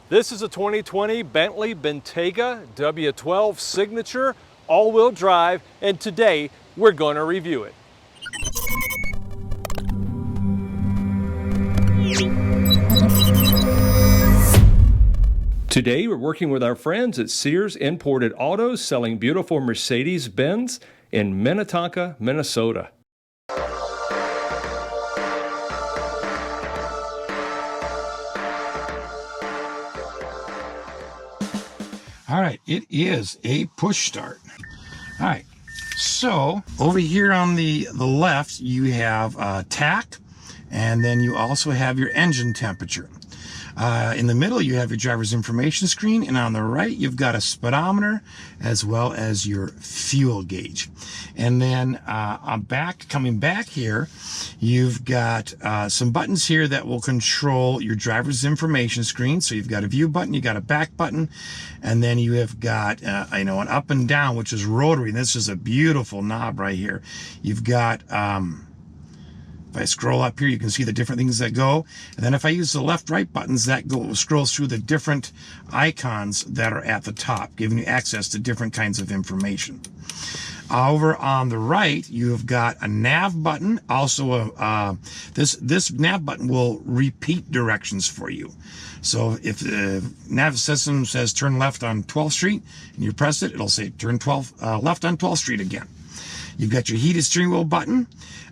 This is a 2020 Bentley Bentayga W12 Signature all-wheel drive, and today we're going to review it. Today we're working with our friends at Sears Imported Autos, selling beautiful Mercedes-Benz in Minnetonka, Minnesota. All right, it is a push start. All right, so over here on the left, you have tach, and then you also have your engine temperature. In the middle, you have your driver's information screen, and on the right, you've got a speedometer as well as your fuel gauge. And then coming back here, you've got some buttons here that will control your driver's information screen. So you've got a view button, you got a back button, and then you have got an up and down, which is rotary. And this is a beautiful knob right here. You've got if I scroll up here, you can see the different things that go. And then if I use the left-right buttons, that scrolls through the different icons that are at the top, giving you access to different kinds of information. Over on the right, you've got a nav button. Also, this nav button will repeat directions for you. So if the nav system says turn left on 12th Street and you press it, it'll say turn left on 12th Street again. You've got your heated steering wheel button.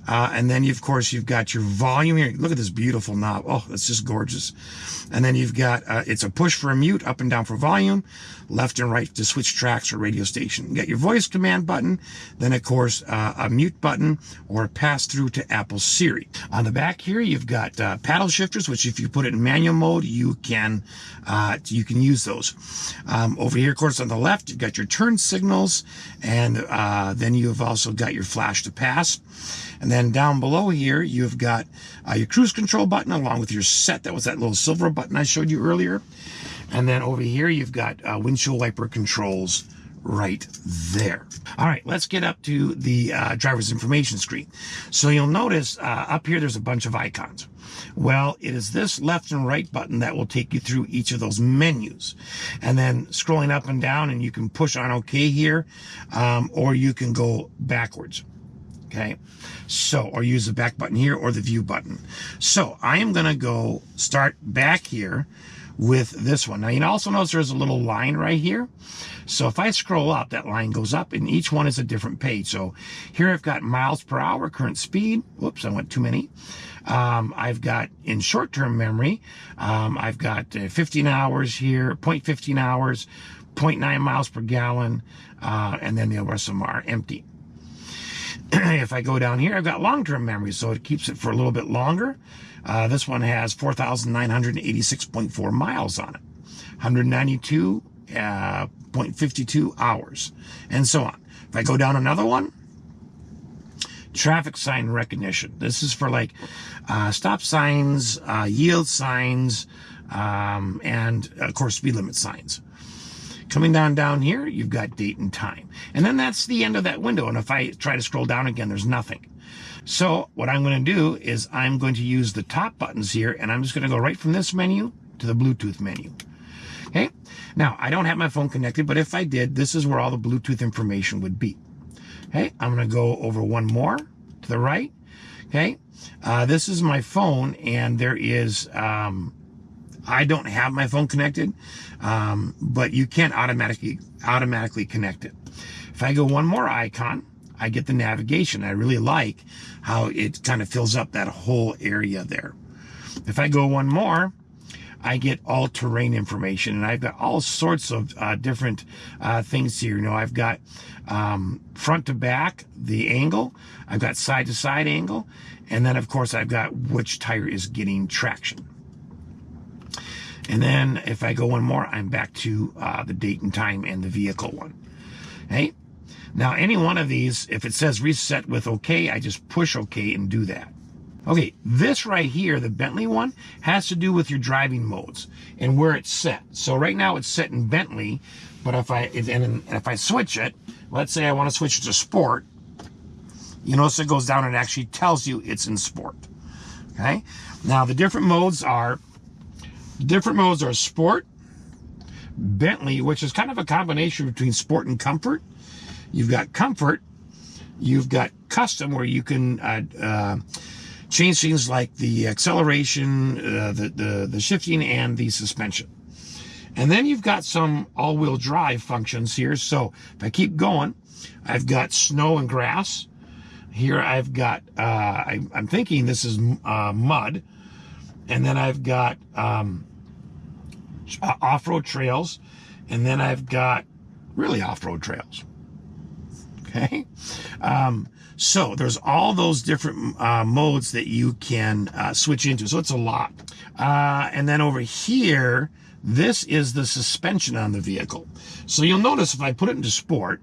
And then, of course, you've got your volume here. Look at this beautiful knob. Oh, that's just gorgeous. And then you've got, it's a push for a mute, up and down for volume, left and right to switch tracks or radio station. You got your voice command button, then, of course, a mute button or a pass through to Apple Siri. On the back here, you've got paddle shifters, which if you put it in manual mode, you can use those. Over here, of course, on the left, you've got your turn signals, and then you've also got your flash to pass. And then down below here, you've got your cruise control button along with your set. That was that little silver button I showed you earlier. And then over here, you've got windshield wiper controls right there. All right, let's get up to the driver's information screen. So you'll notice up here, there's a bunch of icons. Well, it is this left and right button that will take you through each of those menus. And then scrolling up and down, and you can push on OK here, or you can go backwards. Okay, so, or use the back button here or the view button. So I am going to go start back here with this one. Now you also notice there's a little line right here. So if I scroll up, that line goes up, and each one is a different page. So here I've got miles per hour, current speed. Whoops, I went too many. I've got in short-term memory, I've got 15 hours here, 0.15 hours, 0.9 miles per gallon, and then the rest of them are empty. If I go down here, I've got long-term memory, so it keeps it for a little bit longer. This one has 4,986.4 miles on it, 192.52 hours, and so on. If I go down another one, traffic sign recognition. This is for like stop signs, yield signs, and of course speed limit signs. Coming down here, you've got date and time. And then that's the end of that window. And if I try to scroll down again, there's nothing. So what I'm going to do is I'm going to use the top buttons here, and I'm just going to go right from this menu to the Bluetooth menu. Okay. Now, I don't have my phone connected, but if I did, this is where all the Bluetooth information would be. Okay. I'm going to go over one more to the right. Okay. This is my phone, and there is, I don't have my phone connected, but you can automatically connect it. If I go one more icon, I get the navigation. I really like how it kind of fills up that whole area there. If I go one more, I get all terrain information, and I've got all sorts of different things here. You know, I've got front to back, the angle. I've got side to side angle. And then, of course, I've got which tire is getting traction. And then if I go one more, I'm back to the date and time and the vehicle one. Okay. Now, any one of these, if it says reset with OK, I just push OK and do that. Okay, this right here, the Bentley one, has to do with your driving modes and where it's set. So right now it's set in Bentley, but if I switch it, let's say I want to switch it to sport, you notice it goes down and actually tells you it's in sport. Okay. Now the different modes are sport, Bentley, which is kind of a combination between sport and comfort. You've got comfort, you've got custom, where you can change things like the acceleration, the shifting, and the suspension. And then you've got some all-wheel drive functions here. So if I keep going, I've got snow and grass. Here I've got, I'm thinking this is mud. And then I've got off-road trails. And then I've got really off-road trails. Okay. So there's all those different modes that you can switch into. So it's a lot. And then over here, this is the suspension on the vehicle. So you'll notice if I put it into sport,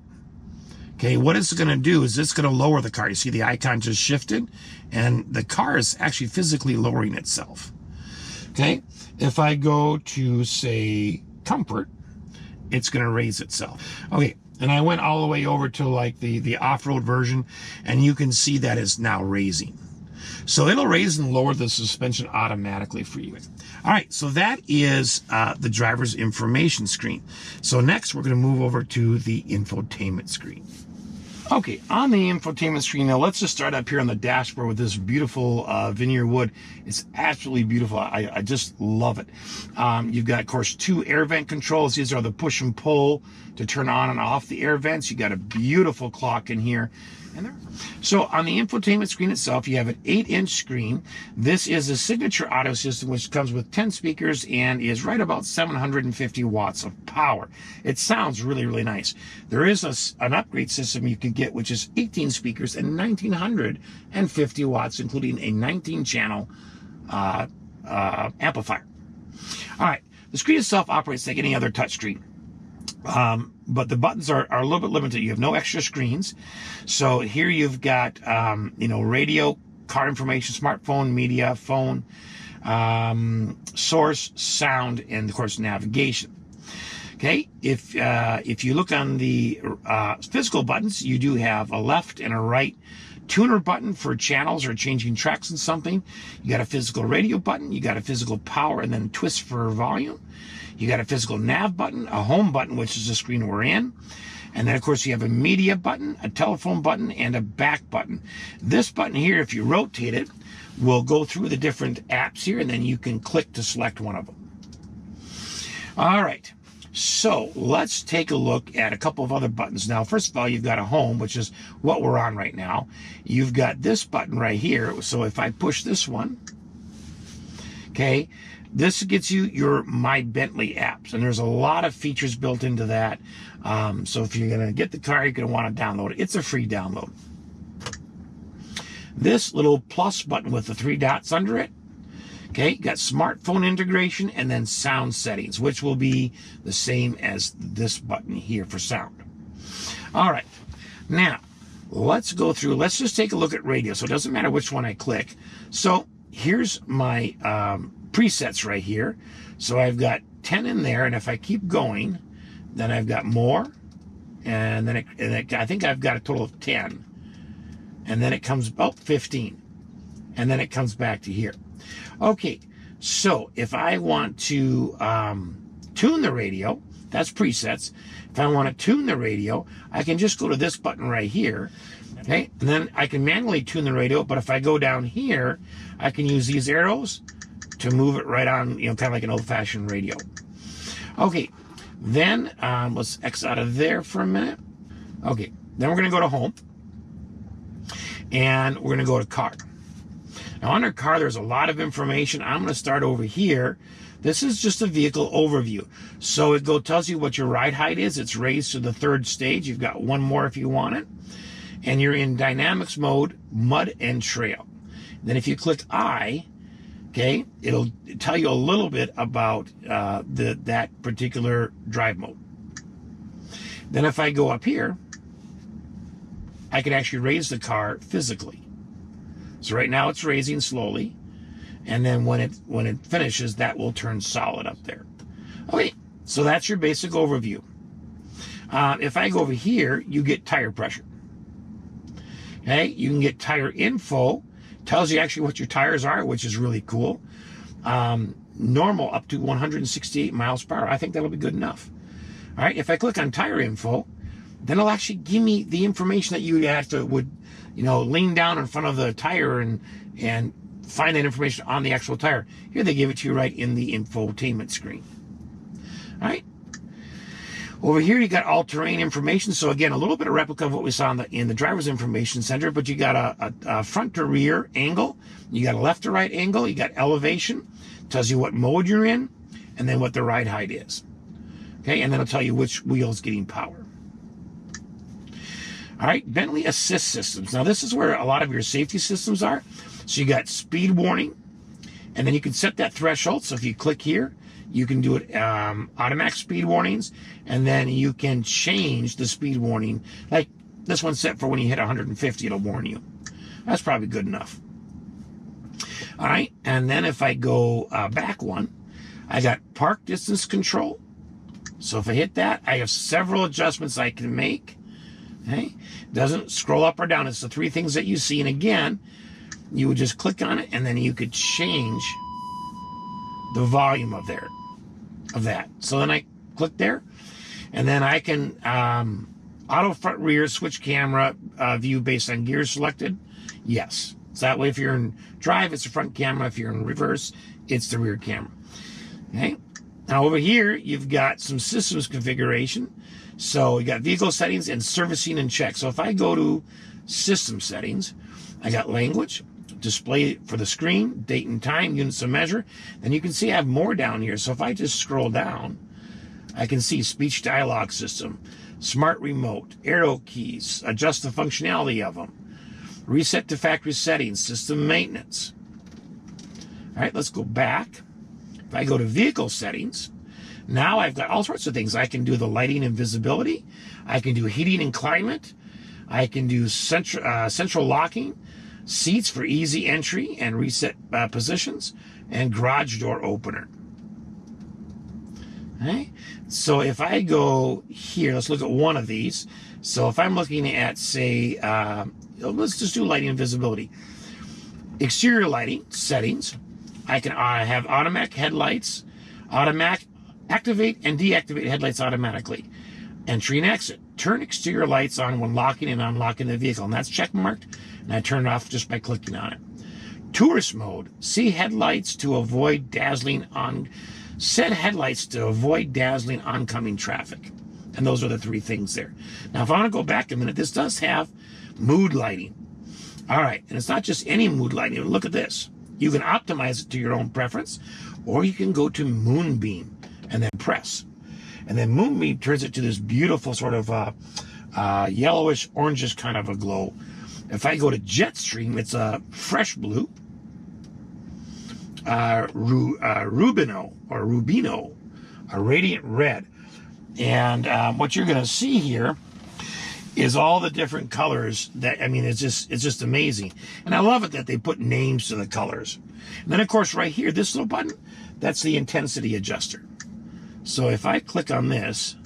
okay, what it's going to do is it's going to lower the car. You see the icon just shifted, and the car is actually physically lowering itself. Okay, if I go to, say, comfort, it's going to raise itself. Okay, and I went all the way over to like the off-road version, and you can see that it's now raising. So it'll raise and lower the suspension automatically for you. All right, so that is the driver's information screen. So next we're going to move over to the infotainment screen. Okay, on the infotainment screen, now let's just start up here on the dashboard with this beautiful veneer wood. It's absolutely beautiful. I just love it. You've got, of course, 2 air vent controls. These are the push and pull to turn on and off the air vents. You got a beautiful clock in here. So on the infotainment screen itself, you have an 8-inch screen. This is a signature audio system, which comes with 10 speakers and is right about 750 watts of power. It sounds really, really nice. There is an upgrade system you could get, which is 18 speakers and 1950 watts, including a 19-channel amplifier. All right, the screen itself operates like any other touch screen. But the buttons are a little bit limited. You have no extra screens. So here you've got, radio, car information, smartphone, media, phone, source, sound, and of course, navigation. Okay. If you look on the physical buttons, you do have a left and a right tuner button for channels or changing tracks in something. You got a physical radio button. You got a physical power and then twist for volume. You got a physical nav button, a home button, which is the screen we're in. And then, of course, you have a media button, a telephone button, and a back button. This button here, if you rotate it, will go through the different apps here, and then you can click to select one of them. All right. So let's take a look at a couple of other buttons. Now, first of all, you've got a home, which is what we're on right now. You've got this button right here. So if I push this one, okay, this gets you your My Bentley apps, and there's a lot of features built into that. So if you're going to get the car, you're going to want to download it. It's a free download. This little plus button with the 3 dots under it, okay, got smartphone integration and then sound settings, which will be the same as this button here for sound. All right, now let's go through. Let's just take a look at radio. So it doesn't matter which one I click. So here's my presets right here. So I've got 10 in there, and if I keep going, then I've got more, and then I think I've got a total of 10, and then it comes about 15, and then it comes back to here. Okay, so if I want to tune the radio, that's presets. If I want to tune the radio, I can just go to this button right here, okay, and then I can manually tune the radio. But if I go down here, I can use these arrows to move it right on, kind of like an old-fashioned radio. Okay, then let's X out of there for a minute. Okay, then we're going to go to home, and we're going to go to car. Now under car, there's a lot of information. I'm going to start over here. This is just a vehicle overview. So it tells you what your ride height is. It's raised to the 3rd stage. You've got one more if you want it. And you're in dynamics mode, mud and trail. Then if you click I, okay, it'll tell you a little bit about that particular drive mode. Then if I go up here, I can actually raise the car physically. So right now it's raising slowly, and then when it finishes, that will turn solid up there. Okay, so that's your basic overview. If I go over here, you get tire pressure. Okay, you can get tire info. Tells you actually what your tires are, which is really cool. normal up to 168 miles per hour. I think that'll be good enough. All right, if I click on tire info, then it'll actually give me the information that you have to lean down in front of the tire and find that information on the actual tire. Here they give it to you right in the infotainment screen. All right. Over here, you got all-terrain information. So again, a little bit of replica of what we saw in the driver's information center, but you got a front to rear angle. You got a left to right angle. You got elevation, tells you what mode you're in, and then what the ride height is. Okay, and then it'll tell you which wheel is getting power. All right, Bentley Assist Systems. Now this is where a lot of your safety systems are. So you got speed warning, and then you can set that threshold. So if you click here, you can do it automatic speed warnings, and then you can change the speed warning. Like this one's set for when you hit 150, it'll warn you. That's probably good enough. All right, and then if I go back one, I got park distance control. So if I hit that, I have several adjustments I can make. Okay, doesn't scroll up or down. It's the three things that you see, and again, you would just click on it, and then you could change the volume of that. So then I click there, and then I can auto front rear switch camera view based on gears selected. Yes. So that way, if you're in drive, it's the front camera. If you're in reverse, it's the rear camera. Okay. Now over here, you've got some systems configuration. So you got vehicle settings and servicing and check. So if I go to system settings, I got language, display for the screen, date and time, units of measure. Then you can see I have more down here. So if I just scroll down, I can see speech dialogue system, smart remote, arrow keys, adjust the functionality of them, reset to factory settings, system maintenance. All right, let's go back. If I go to vehicle settings, now I've got all sorts of things. I can do the lighting and visibility. I can do heating and climate. I can do central locking, seats for easy entry and reset positions, and garage door opener. Okay, so if I go here, let's look at one of these. So if I'm looking at, say, let's just do lighting and visibility. Exterior lighting settings. I can have automatic headlights, automatic activate and deactivate headlights automatically. Entry and exit. Turn exterior lights on when locking and unlocking the vehicle, and that's check marked, and I turn it off just by clicking on it. Tourist mode. See headlights to avoid dazzling on. Set headlights to avoid dazzling oncoming traffic. And those are the three things there. Now, if I want to go back a minute, this does have mood lighting. All right, and it's not just any mood lighting. Look at this. You can optimize it to your own preference, or you can go to Moonbeam and then press. And then Moonbeam turns it to this beautiful sort of yellowish, orangish kind of a glow. If I go to Jetstream, it's a fresh blue, Rubino, a radiant red. And what you're going to see here is all the different colors that, I mean, it's just amazing. And I love it that they put names to the colors. And then, of course, right here, this little button, that's the intensity adjuster. So if I click on this,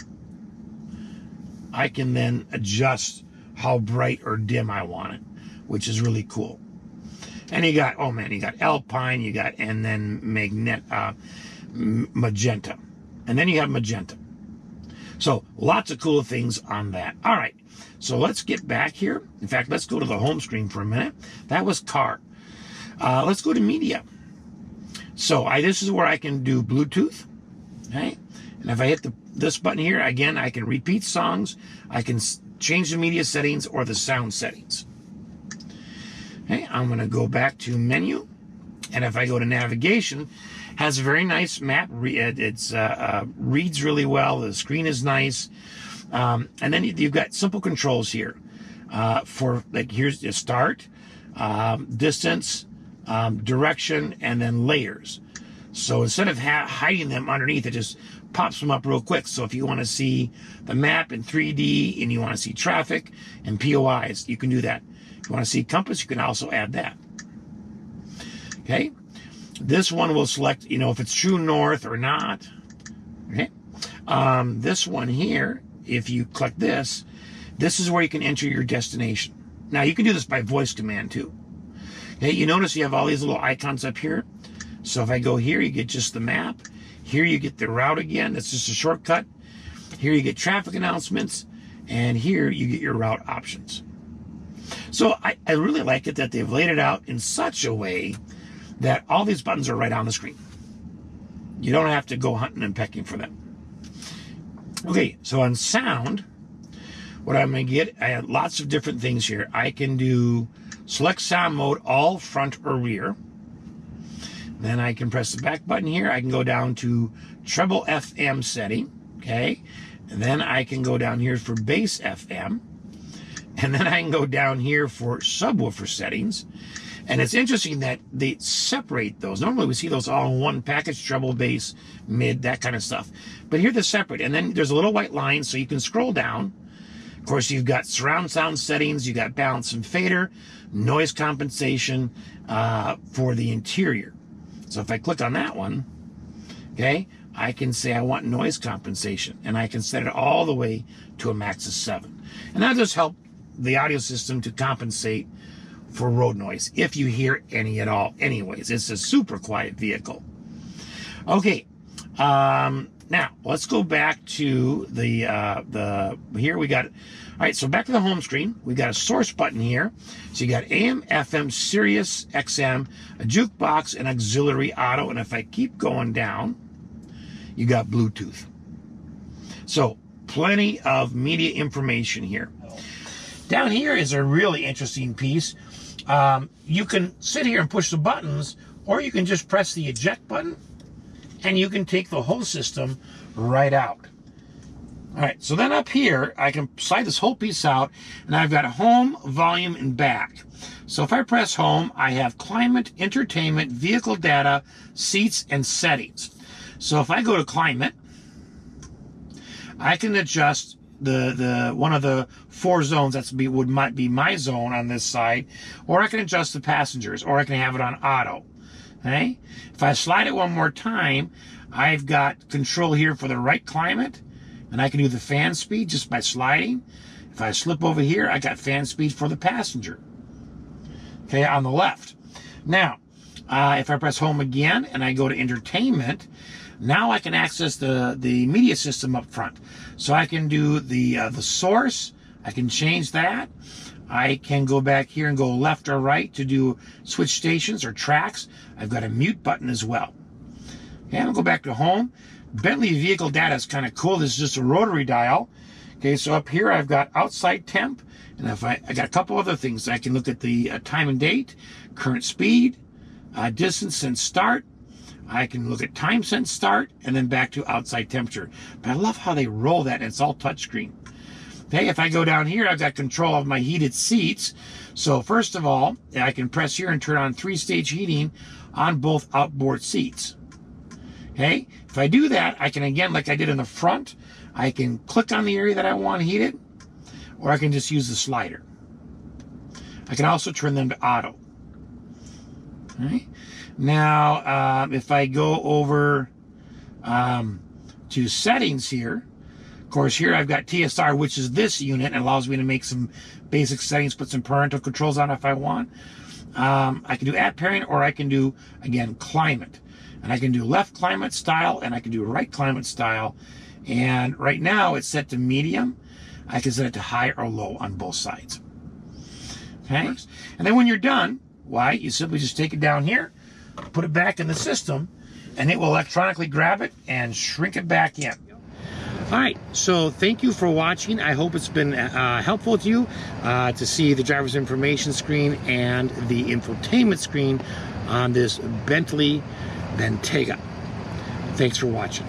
I can then adjust how bright or dim I want it, which is really cool. And you got, oh man, you got Alpine, you got, and then magenta. And then you have magenta. So lots of cool things on that. All right, so let's get back here. In fact, let's go to the home screen for a minute. That was car. Let's go to media. So this is where I can do Bluetooth. Okay, and if I hit this button here, again, I can repeat songs. I can change the media settings or the sound settings. Okay, I'm going to go back to menu, and if I go to navigation, has a very nice map. It's reads really well. The screen is nice, and then you've got simple controls here for, like, here's the start, distance, direction, and then layers. So instead of hiding them underneath, it just pops them up real quick. So if you want to see the map in 3D and you want to see traffic and POIs, you can do that. If you want to see compass, you can also add that. Okay. This one will select, if it's true north or not. Okay. This one here, if you click this is where you can enter your destination. Now you can do this by voice command too. Okay. You notice you have all these little icons up here. So if I go here, you get just the map. Here you get the route again. It's just a shortcut. Here you get traffic announcements. And here you get your route options. So I really like it that they've laid it out in such a way that all these buttons are right on the screen. You don't have to go hunting and pecking for them. Okay, so on sound, what I'm going to get, I have lots of different things here. I can do select sound mode, all front or rear. Then I can press the back button here. I can go down to treble FM setting, okay? And then I can go down here for bass FM. And then I can go down here for subwoofer settings. And it's interesting that they separate those. Normally we see those all in one package, treble, bass, mid, that kind of stuff. But here they're separate. And then there's a little white line so you can scroll down. Of course, you've got surround sound settings, you got balance and fader, noise compensation for the interior. So if I click on that one, okay, I can say I want noise compensation, and I can set it all the way to a max of 7. And that'll just help the audio system to compensate for road noise, if you hear any at all. Anyways, it's a super quiet vehicle. Okay, now let's go back to here we got, all right, so back to the home screen. We got a source button here. So you got AM, FM, Sirius, XM, a jukebox, and auxiliary auto. And if I keep going down, you got Bluetooth. So plenty of media information here. Down here is a really interesting piece. You can sit here and push the buttons, or you can just press the eject button, and you can take the whole system right out. All right, so then up here, I can slide this whole piece out, and I've got home, volume, and back. So if I press home, I have climate, entertainment, vehicle data, seats, and settings. So if I go to climate, I can adjust the one of the 4 zones might be my zone on this side, or I can adjust the passengers, or I can have it on auto. Okay? If I slide it one more time, I've got control here for the right climate, and I can do the fan speed just by sliding. If I slip over here, I got fan speed for the passenger. Okay, on the left. Now, if I press home again and I go to entertainment, now I can access the media system up front. So I can do the source. I can change that. I can go back here and go left or right to do switch stations or tracks. I've got a mute button as well. Okay, I'm gonna go back to home. Bentley vehicle data is kind of cool. This is just a rotary dial. Okay, so up here I've got outside temp, and if I got a couple other things. I can look at the time and date, current speed, distance since start. I can look at time since start, and then back to outside temperature. But I love how they roll that, and it's all touchscreen. Okay, if I go down here, I've got control of my heated seats. So first of all, I can press here and turn on 3-stage heating on both outboard seats. Okay, if I do that, I can, again, like I did in the front, I can click on the area that I want heated, or I can just use the slider. I can also turn them to auto. Okay. Now, if I go over to settings here, of course, here I've got TSR, which is this unit, and allows me to make some basic settings, put some parental controls on if I want. I can do app pairing, or I can do, again, climate. And I can do left climate style, and I can do right climate style. And right now it's set to medium. I can set it to high or low on both sides. Okay? And then when you're done, why? You simply just take it down here, put it back in the system, and it will electronically grab it and shrink it back in. All right, so thank you for watching. I hope it's been helpful to you to see the driver's information screen and the infotainment screen on this Bentley Bentayga. Thanks for watching.